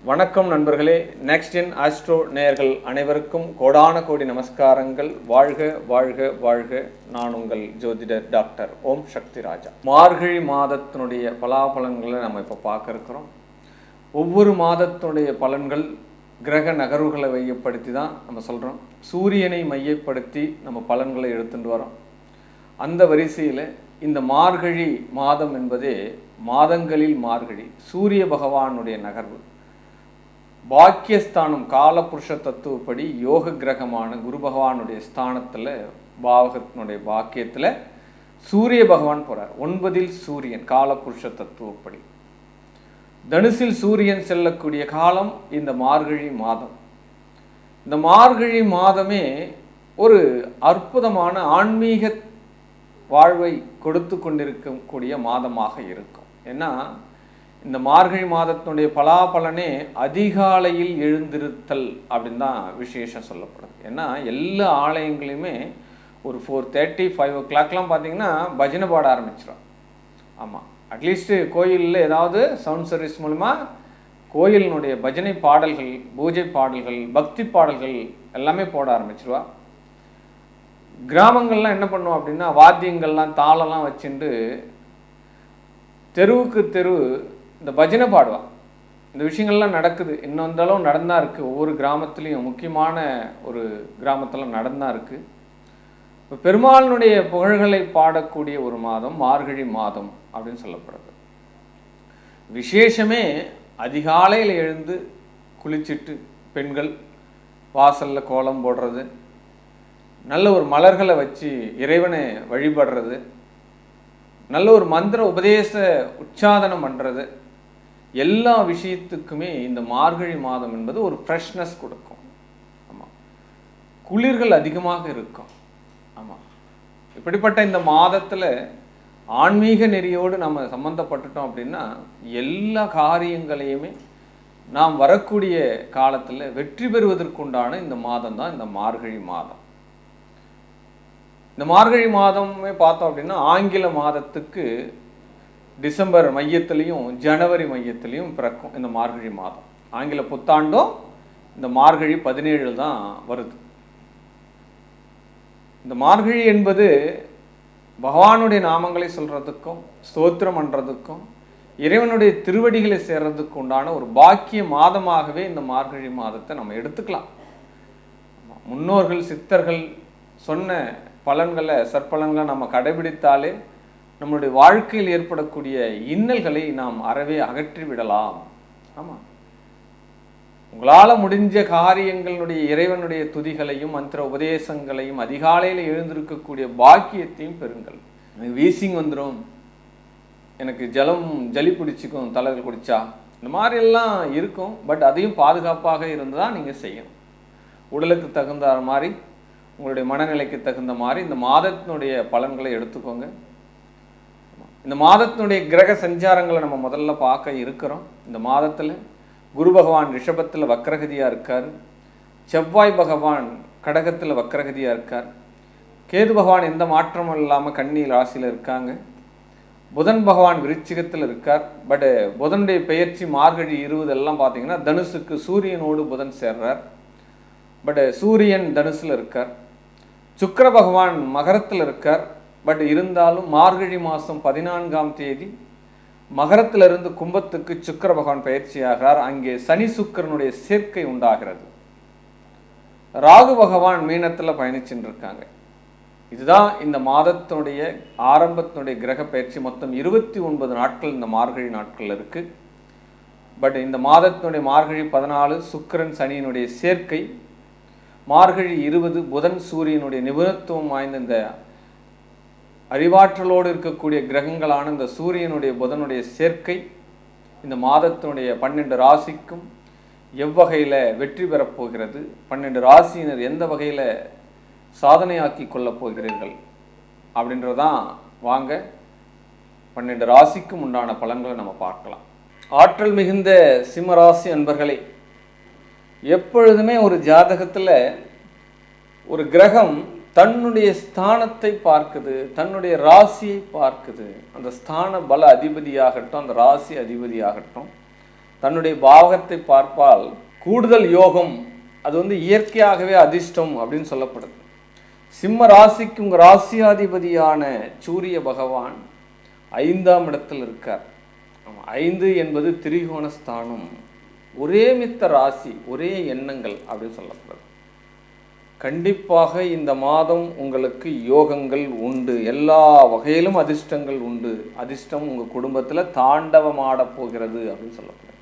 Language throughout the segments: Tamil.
வணக்கம் நண்பர்களே. நெக்ஸ்ட் இன் ஆஸ்ட்ரோ நேயர்கள் அனைவருக்கும் கோடான கோடி நமஸ்காரங்கள். வாழ்க வாழ்க வாழ்க. நான் உங்கள் ஜோதிடர் டாக்டர் ஓம் சக்தி ராஜா. மார்கழி மாதத்தினுடைய பலாபலன்களை நம்ம இப்போ பார்க்க இருக்கிறோம். ஒவ்வொரு மாதத்தினுடைய பலன்கள் கிரக நகர்வுகளை மையப்படுத்தி தான் நம்ம சொல்கிறோம். சூரியனை மையப்படுத்தி நம்ம பலன்களை எடுத்துட்டு வரோம். அந்த வரிசையில் இந்த மார்கழி மாதம் என்பதே மாதங்களில் மார்கழி சூரிய பகவானுடைய நகர்வு. பாக்கியஸ்தானம் காலபுருஷ தத்துவப்படி யோக கிரகமான குரு பகவானுடைய ஸ்தானத்தில் பாவகத்தினுடைய பாக்கியத்தில் சூரிய பகவான் போகிறார். 9 சூரியன் காலபுருஷ தத்துவப்படி. தனுசில் சூரியன் செல்லக்கூடிய காலம் இந்த மார்கழி மாதம். இந்த மார்கழி மாதமே ஒரு அற்புதமான ஆன்மீக வாழ்வை கொடுத்து கொண்டிருக்கக்கூடிய மாதமாக இருக்கும். ஏன்னா இந்த மார்கழி மாதத்தினுடைய பலாபலனே அதிகாலையில் எழுந்திருத்தல் அப்படின்னு தான் விசேஷம் சொல்லப்படுது. ஏன்னா எல்லா ஆலயங்களையுமே ஒரு 4:30 5 o'clockலாம் பார்த்தீங்கன்னா பஜனை பாட ஆரம்பிச்சிடும். ஆமாம், அட்லீஸ்ட்டு கோயிலில் ஏதாவது சவுண்ட் சர்வீஸ் மூலமா கோயிலினுடைய பஜனை பாடல்கள், பூஜை பாடல்கள், பக்தி பாடல்கள் எல்லாமே போட ஆரம்பிச்சிருவா. கிராமங்கள்லாம் என்ன பண்ணுவோம் அப்படின்னா வாத்தியங்கள்லாம் தாளெல்லாம் வச்சுட்டு தெருவுக்கு தெரு இந்த பஜனை பாடுவான். இந்த விஷயங்கள்லாம் நடக்குது. இன்னும் வந்தாலும் நடந்தா இருக்குது. ஒவ்வொரு கிராமத்துலேயும் முக்கியமான ஒரு கிராமத்தில் நடந்தா இருக்குது. இப்போ பெருமாளினுடைய புகழ்களை பாடக்கூடிய ஒரு மாதம் மார்கழி மாதம் அப்படின்னு சொல்லப்படுது. விசேஷமே அதிகாலையில் எழுந்து குளிச்சுட்டு பெண்கள் வாசலில் கோலம் போடுறது, நல்ல ஒரு மலர்களை வச்சு இறைவனை வழிபடுறது, நல்ல ஒரு மந்திர உபதேச உச்சாதனம் பண்ணுறது, எல்லா விஷயத்துக்குமே இந்த மார்கழி மாதம் என்பது ஒரு ஃப்ரெஷ்னஸ் கொடுக்கும். ஆமாம், குளிர்கள் அதிகமாக இருக்கும். ஆமாம், இப்படிப்பட்ட இந்த மாதத்தில் ஆன்மீக நெறியோடு நம்ம சம்மந்தப்பட்டுட்டோம் அப்படின்னா எல்லா காரியங்களையுமே நாம் வரக்கூடிய காலத்தில் வெற்றி பெறுவதற்குண்டான இந்த மாதம் தான் இந்த மார்கழி மாதம். இந்த மார்கழி மாதமே பார்த்தோம் அப்படின்னா ஆங்கில மாதத்துக்கு டிசம்பர் மையத்திலையும் ஜனவரி மையத்திலையும் பிறக்கும் இந்த மார்கழி மாதம். ஆங்கில புத்தாண்டும் இந்த மார்கழி 17 தான் வருது. இந்த மார்கழி என்பது பகவானுடைய நாமங்களை சொல்கிறதுக்கும் ஸ்தோத்திரம் பண்ணுறதுக்கும் இறைவனுடைய திருவடிகளை சேர்றதுக்கு உண்டான ஒரு பாக்கிய மாதமாகவே இந்த மார்கழி மாதத்தை நம்ம எடுத்துக்கலாம். முன்னோர்கள் சித்தர்கள் சொன்ன பலன்களை சற்பலன்களை நம்ம கடைபிடித்தாலே நம்மளுடைய வாழ்க்கையில் ஏற்படக்கூடிய இன்னல்களை நாம் அறவே அகற்றி விடலாம். ஆமாம், உங்களால் முடிஞ்ச காரியங்களுடைய இறைவனுடைய துதிகளையும் மந்திர உபதேசங்களையும் அதிகாலையில் எழுந்திருக்கக்கூடிய பாக்கியத்தையும் பெறுங்கள். எனக்கு வீசிங் வந்துடும், எனக்கு ஜலி பிடிச்சிக்கும் தலைகள் குடிச்சா, இந்த மாதிரியெல்லாம் இருக்கும். பட் அதையும் பாதுகாப்பாக இருந்து தான் நீங்கள் செய்யணும். உடலுக்கு தகுந்த மாதிரி உங்களுடைய மனநிலைக்கு தகுந்த மாதிரி இந்த மாதத்தினுடைய பலன்களை எடுத்துக்கோங்க. இந்த மாதத்தினுடைய கிரக சஞ்சாரங்களை நம்ம முதல்ல பார்க்க இருக்கிறோம். இந்த மாதத்தில் குரு பகவான் ரிஷபத்தில் வக்ரகதியாக இருக்கார். செவ்வாய் பகவான் கடகத்தில் வக்ரகதியாக இருக்கார். கேது பகவான் எந்த மாற்றமும் இல்லாமல் கன்னி ராசியில் இருக்காங்க. புதன் பகவான் விருச்சிகத்தில் இருக்கார். பட் புதனுடைய பெயர்ச்சி மார்கழி 20 எல்லாம் பார்த்தீங்கன்னா தனுசுக்கு சூரியனோடு புதன் சேர்றார். பட் சூரியன் தனுசில் இருக்கார். சுக்கிர பகவான் மகரத்தில் இருக்கார். பட் இருந்தாலும் மார்கழி மாதம் 14ஆம் தேதி மகரத்திலிருந்து கும்பத்துக்கு சுக்கிர பகவான் பயிற்சி ஆகிறார். அங்கே சனி சுக்கிரனுடைய சேர்க்கை உண்டாகிறது. ராகு பகவான் மீனத்தில் பயணிச்சுட்டு இருக்காங்க. இதுதான் இந்த மாதத்தினுடைய ஆரம்பத்தினுடைய கிரக பயிற்சி. மொத்தம் 29 நாட்கள் இந்த மார்கழி நாட்கள் இருக்கு. பட் இந்த மாதத்தினுடைய மார்கழி 14 சுக்கிரன் சனியினுடைய சேர்க்கை, மார்கழி 20 புதன் சூரியனுடைய நிபுணத்துவம் வாய்ந்த இந்த அறிவாற்றலோடு இருக்கக்கூடிய கிரகங்களான இந்த சூரியனுடைய புதனுடைய சேர்க்கை இந்த மாதத்தினுடைய 12 ராசிக்கும் எவ்வகையில் வெற்றி பெறப்போகிறது, 12 ராசியினர் எந்த வகையில் சாதனையாக்கி கொள்ளப் போகிறீர்கள் அப்படின்றதான் வாங்க 12 ராசிக்கும் உண்டான பலன்களை நம்ம பார்க்கலாம். ஆற்றல் மிகுந்த சிம்மராசி அன்பர்களே, எப்பொழுதுமே ஒரு ஜாதகத்தில் ஒரு கிரகம் தன்னுடைய ஸ்தானத்தை பார்க்குது, தன்னுடைய ராசியை பார்க்குது. அந்த ஸ்தான பல அதிபதியாகட்டும், அந்த ராசி அதிபதியாகட்டும், தன்னுடைய பாவகத்தை பார்ப்பால் கூடுதல் யோகம், அது இயற்கையாகவே அதிர்ஷ்டம் அப்படின்னு சொல்லப்படுது. சிம்ம ராசிக்கு உங்கள் ராசியாதிபதியான சூரிய பகவான் 5ஆம் இடத்தில் இருக்கார். 5 என்பது திரிகோண ஸ்தானம், ஒரே மித்த ராசி, ஒரே எண்ணங்கள் அப்படின்னு சொல்லப்படுது. கண்டிப்பாக இந்த மாதம் உங்களுக்கு யோகங்கள் உண்டு, எல்லா வகையிலும் அதிர்ஷ்டங்கள் உண்டு. அதிர்ஷ்டம் உங்கள் குடும்பத்தில் தாண்டவமாட போகிறது அப்படின்னு சொல்லப்படுது.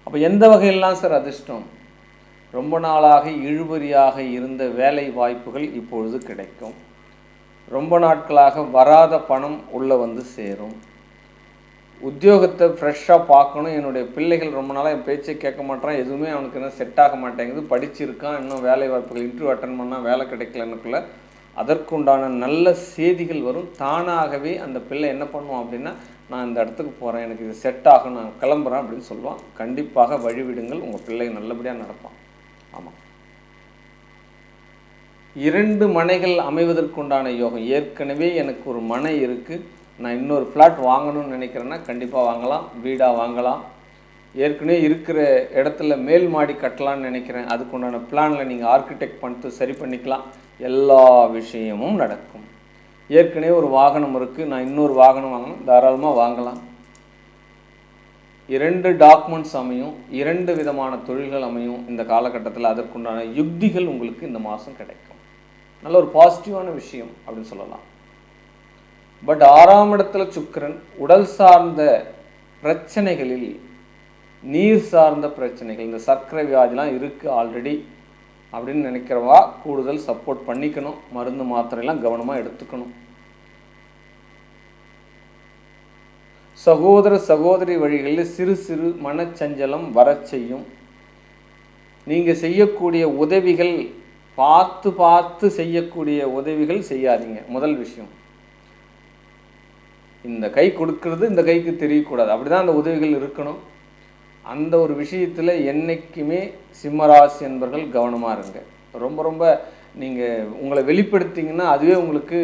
அப்போ எந்த வகையெல்லாம் சார் அதிர்ஷ்டம்? ரொம்ப நாளாக இழுபறியாக இருந்த வேலை வாய்ப்புகள் இப்பொழுது கிடைக்கும். ரொம்ப நாட்களாக வராத பணம் உள்ளே சேரும். உத்தியோகத்தை ஃப்ரெஷ்ஷாக பார்க்கணும். என்னுடைய பிள்ளைகள் ரொம்ப நாளாக என் பேச்சை கேட்க மாட்டான், எதுவுமே அவனுக்கு இன்னும் செட் ஆக மாட்டேங்குது, படிச்சிருக்கான், இன்னும் வேலை வாய்ப்புகள் இன்டர்வியூ அட்டன் பண்ணால் வேலை கிடைக்கலன்னுக்குள்ள அதற்குண்டான நல்ல செய்திகள் வரும். தானாகவே அந்த பிள்ளை என்ன பண்ணுவான் அப்படின்னா, நான் இந்த இடத்துக்கு போகிறேன், எனக்கு இது செட் ஆகும், நான் கிளம்புறேன் அப்படின்னு சொல்லுவான். கண்டிப்பாக வழிவிடுங்கள், உங்கள் பிள்ளை நல்லபடியாக நடப்பான். ஆமாம், 2 மனைகள் அமைவதற்குண்டான யோகம். ஏற்கனவே எனக்கு ஒரு மனை இருக்குது, நான் இன்னொரு ஃப்ளாட் வாங்கணும்னு நினைக்கிறேன்னா கண்டிப்பாக வாங்கலாம், வீடாக வாங்கலாம். ஏற்கனவே இருக்கிற இடத்துல மேல் மாடி கட்டலான்னு நினைக்கிறேன், அதுக்குண்டான பிளானில் நீங்கள் ஆர்கிடெக்ட் பண்ணிட்டு சரி பண்ணிக்கலாம். எல்லா விஷயமும் நடக்கும். ஏற்கனவே ஒரு வாகனம் இருக்குது, நான் இன்னொரு வாகனம் வாங்கணும், தாராளமாக வாங்கலாம். 2 டாக்குமெண்ட்ஸ் அமையும், 2 விதமான தொழில்கள் அமையும். இந்த காலகட்டத்தில் அதற்குண்டான யுக்திகள் உங்களுக்கு இந்த மாதம் கிடைக்கும். நல்ல ஒரு பாசிட்டிவான விஷயம் அப்படின்னு சொல்லலாம். பட் 6ஆம் இடத்துல சுக்கிரன் உடல் சார்ந்த பிரச்சனைகளில், நீர் சார்ந்த பிரச்சனைகள், இந்த சர்க்கரை வியாதிலாம் இருக்குது ஆல்ரெடி அப்படின்னு நினைக்கிறவா கூடுதல் சப்போர்ட் பண்ணிக்கணும். மருந்து மாத்திரையெல்லாம் கவனமாக எடுத்துக்கணும். சகோதர சகோதரி வழிகளில் சிறு சிறு மனச்சஞ்சலம் வர செய்யும். நீங்கள் செய்யக்கூடிய உதவிகள் பார்த்து பார்த்து செய்யக்கூடிய உதவிகள் செய்யாதீங்க. முதல் விஷயம், இந்த கை கொடுக்கறது இந்த கைக்கு தெரியக்கூடாது, அப்படி தான் அந்த உதவிகள் இருக்கணும். அந்த ஒரு விஷயத்தில் என்றைக்குமே சிம்மராசி என்பர்கள் கவனமாக இருங்க. ரொம்ப ரொம்ப நீங்கள் உங்களை வெளிப்படுத்திங்கன்னா அதுவே உங்களுக்கு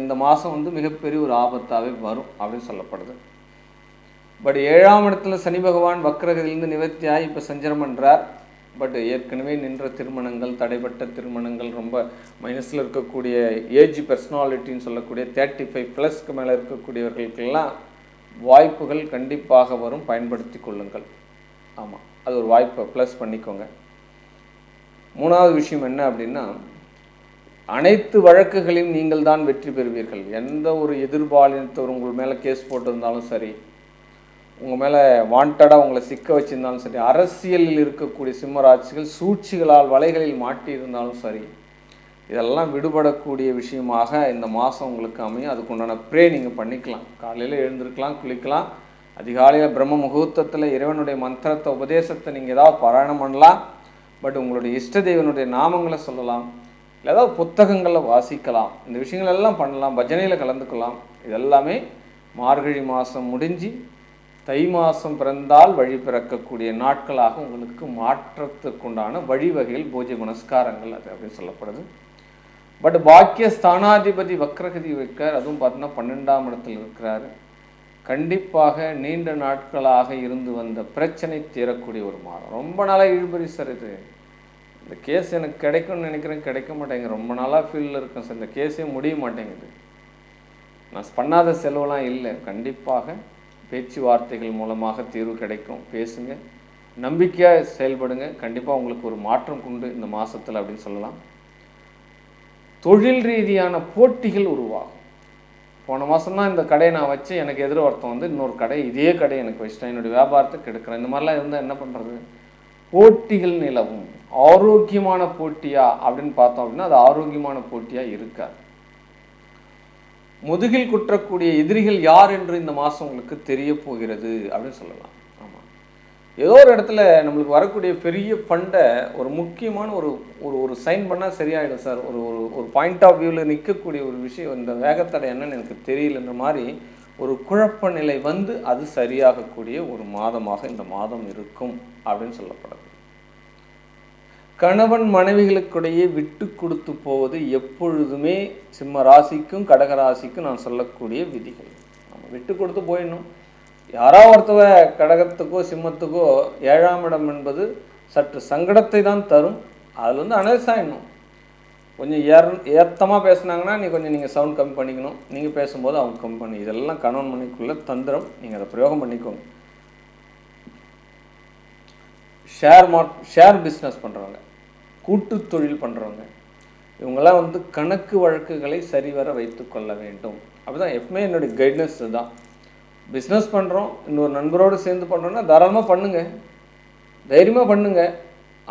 இந்த மாதம் மிகப்பெரிய ஒரு ஆபத்தாகவே வரும் அப்படின்னு சொல்லப்படுது. பட் 7ஆம் இடத்துல சனி பகவான் வக்ரகதியிலிருந்து நிவர்த்தியாகி இப்போ சஞ்சலம் பண்ணுறார். பட் ஏற்கனவே நின்ற திருமணங்கள், தடைப்பட்ட திருமணங்கள், ரொம்ப மைனஸில் இருக்கக்கூடிய ஏஜ் பர்சனாலிட்டின்னு சொல்லக்கூடிய 35+ மேலே இருக்கக்கூடியவர்களுக்கெல்லாம் வாய்ப்புகள் கண்டிப்பாக வரும், பயன்படுத்தி கொள்ளுங்கள். ஆமாம், அது ஒரு வாய்ப்பை ப்ளஸ் பண்ணிக்கோங்க. 3வது விஷயம் என்ன அப்படின்னா, அனைத்து வழக்குகளையும் நீங்கள் தான் வெற்றி பெறுவீர்கள். எந்த ஒரு எதிர்பாலினத்தவர் உங்கள் மேலே கேஸ் போட்டிருந்தாலும் சரி, உங்கள் மேலே வாண்டடாக உங்களை சிக்க வச்சுருந்தாலும் சரி, அரசியலில் இருக்கக்கூடிய சிம்மராட்சிகள் சூழ்ச்சிகளால் வலைகளில் மாட்டியிருந்தாலும் சரி, இதெல்லாம் விடுபடக்கூடிய விஷயமாக இந்த மாதம் உங்களுக்கு அமையும். அதுக்குண்டான ப்ரே நீங்கள் பண்ணிக்கலாம். காலையில் எழுந்திருக்கலாம், குளிக்கலாம், அதிகாலையில் பிரம்ம முகூர்த்தத்தில் இறைவனுடைய மந்திரத்தை உபதேசத்தை நீங்கள் ஏதாவது பாராயணம் பண்ணலாம். பட் உங்களுடைய இஷ்ட தெய்வனுடைய நாமங்களை சொல்லலாம், இல்லை ஏதாவது புத்தகங்களில் வாசிக்கலாம், இந்த விஷயங்கள் எல்லாம் பண்ணலாம், பஜனையில் கலந்துக்கலாம். இதெல்லாமே மார்கழி மாதம் முடிஞ்சு தை மாதம் பிறந்தால் வழி பிறக்கக்கூடிய நாட்களாக உங்களுக்கு மாற்றத்துக்குண்டான வழிவகைகள், பூஜை புனஸ்காரங்கள் அது அப்படின்னு சொல்லப்படுது. பட் பாக்கிய ஸ்தானாதிபதி வக்ரகதி வைக்கார், அதுவும் பார்த்தீங்கன்னா 12ஆம் இடத்தில் இருக்கிறாரு. கண்டிப்பாக நீண்ட நாட்களாக இருந்து வந்த பிரச்சனை தீரக்கூடிய ஒரு மாதம். ரொம்ப நாளாக இழுபறி சார், இது இந்த கேஸ் எனக்கு கிடைக்கும்னு நினைக்கிறேன், கிடைக்க மாட்டேங்குது, ரொம்ப நாளாக ஃபீல்டில் இருக்கேன் சார், இந்த கேஸே முடிய மாட்டேங்குது, நான் பண்ணாத செலவெல்லாம் இல்லை. கண்டிப்பாக பேச்சுவார்த்தைகள் மூலமாக தீர்வு கிடைக்கும். பேசுங்க, நம்பிக்கையாக செயல்படுங்க, கண்டிப்பாக உங்களுக்கு ஒரு மாற்றம் கொண்டு இந்த மாதத்தில் அப்படின்னு சொல்லலாம். தொழில் ரீதியான போட்டிகள் உருவாகும். போன மாதம் தான் இந்த கடையை நான் வச்சு எனக்கு எதிர ஒருத்தன் இன்னொரு கடை, இதே கடை எனக்கு வச்சுட்டேன், என்னுடைய வியாபாரத்தை கெடுக்கிறேன், இந்த மாதிரிலாம் இருந்தால் என்ன பண்ணுறது? போட்டிகள் நிலவும். ஆரோக்கியமான போட்டியா அப்படின்னு பார்த்தோம் அப்படின்னா அது ஆரோக்கியமான போட்டியாக இருக்காது. முதுகில் குற்றக்கூடிய எதிரிகள் யார் என்று இந்த மாதம் உங்களுக்கு தெரிய போகிறது அப்படின்னு சொல்லலாம். ஆமாம், ஏதோ ஒரு இடத்துல நம்மளுக்கு வரக்கூடிய பெரிய ஃபண்டை ஒரு முக்கியமான ஒரு ஒரு சைன் பண்ணால் சரியாயிடும் சார், ஒரு ஒரு பாயிண்ட் ஆஃப் வியூவில் நிற்கக்கூடிய ஒரு விஷயம், இந்த வேகத்தடை என்னன்னு எனக்கு தெரியலன்ற மாதிரி ஒரு குழப்ப நிலை அது சரியாகக்கூடிய ஒரு மாதமாக இந்த மாதம் இருக்கும் அப்படின்னு சொல்லப்படுது. கணவன் மனைவிகளுக்கிடையே விட்டு கொடுத்து போவது எப்பொழுதுமே சிம்ம ராசிக்கும் கடகராசிக்கும் நான் சொல்லக்கூடிய விதிகள். நம்ம விட்டு கொடுத்து போயிடணும். யாரோ ஒருத்தவ கடகத்துக்கோ சிம்மத்துக்கோ 7ஆம் இடம் என்பது சற்று சங்கடத்தை தான் தரும். அதில் வந்து அனலைஸ் ஆகிடணும். கொஞ்சம் ஏத்தமாக பேசுனாங்கன்னா நீங்கள் சவுண்ட் கம்மி பண்ணிக்கணும். நீங்கள் பேசும்போது அவங்க கம்மி பண்ணி, இதெல்லாம் கணவன் மனைவிக்குள்ள தந்திரம். நீங்கள் அதை பிரயோகம் பண்ணிக்கோங்க. ஷேர் பிஸ்னஸ் பண்ணுறவங்க, கூட்டு தொழில் பண்ணுறவங்க, இவங்கெல்லாம் வந்து கணக்கு வழக்குகளை சரிவர வைத்து கொள்ள வேண்டும். அப்படி தான் எப்பவுமே என்னுடைய கைட்னஸ் தான். பிஸ்னஸ் பண்ணுறோம், இன்னொரு நண்பரோடு சேர்ந்து பண்ணுறோன்னா தாராளமாக பண்ணுங்கள், தைரியமாக பண்ணுங்கள்.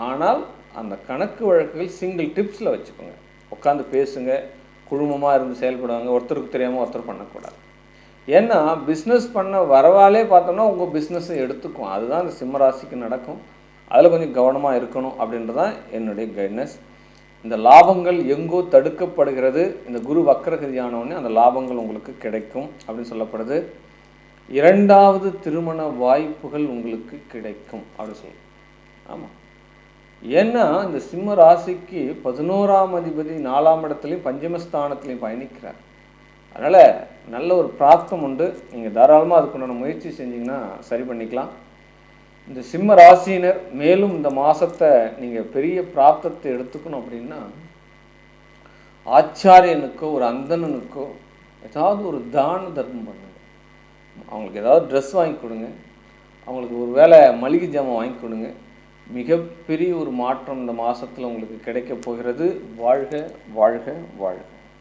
ஆனால் அந்த கணக்கு வழக்குகள் சிங்கிள் டிப்ஸில் வச்சுக்கோங்க. உட்காந்து பேசுங்க, குழுமமாக இருந்து செயல்படுவாங்க. ஒருத்தருக்கு தெரியாமல் ஒருத்தர் பண்ணக்கூடாது. ஏன்னா பிஸ்னஸ் பண்ண வரவாலே பார்த்தோம்னா உங்கள் பிஸ்னஸை எடுத்துக்கும். அதுதான் அந்த சிம்மராசிக்கு நடக்கும். அதில் கொஞ்சம் கவனமாக இருக்கணும் அப்படின்றதான் என்னுடைய கைட்னஸ். இந்த லாபங்கள் எங்கோ தடுக்கப்படுகிறது. இந்த குரு வக்ரகதியானவொடனே அந்த லாபங்கள் உங்களுக்கு கிடைக்கும் அப்படின்னு சொல்லப்படுது. 2வது திருமண வாய்ப்புகள் உங்களுக்கு கிடைக்கும் அப்படின்னு சொல்லணும். ஆமாம், ஏன்னா இந்த சிம்ம ராசிக்கு 11ஆம் அதிபதி 4ஆம் இடத்துலையும் பஞ்சமஸ்தானத்துலையும் பயணிக்கிறார். அதனால் நல்ல ஒரு பிராப்தம் உண்டு. நீங்கள் தாராளமாக அதுக்குண்டான முயற்சி செஞ்சிங்கன்னா சரி பண்ணிக்கலாம். இந்த சிம்ம ராசியினர் மேலும் இந்த மாதத்தை நீங்கள் பெரிய பிராப்தத்தை எடுத்துக்கணும் அப்படின்னா, ஆச்சாரியனுக்கோ ஒரு அந்தணனுக்கோ ஏதாவது ஒரு தான தர்மம் பண்ணுங்க. அவங்களுக்கு ஏதாவது ட்ரெஸ் வாங்கி கொடுங்க, அவங்களுக்கு ஒரு வேளை மளிகை ஜாமான் வாங்கி கொடுங்க. மிகப்பெரிய ஒரு மாற்றம் இந்த மாதத்தில் உங்களுக்கு கிடைக்க போகிறது. வாழ்க வாழ்க வாழ்க.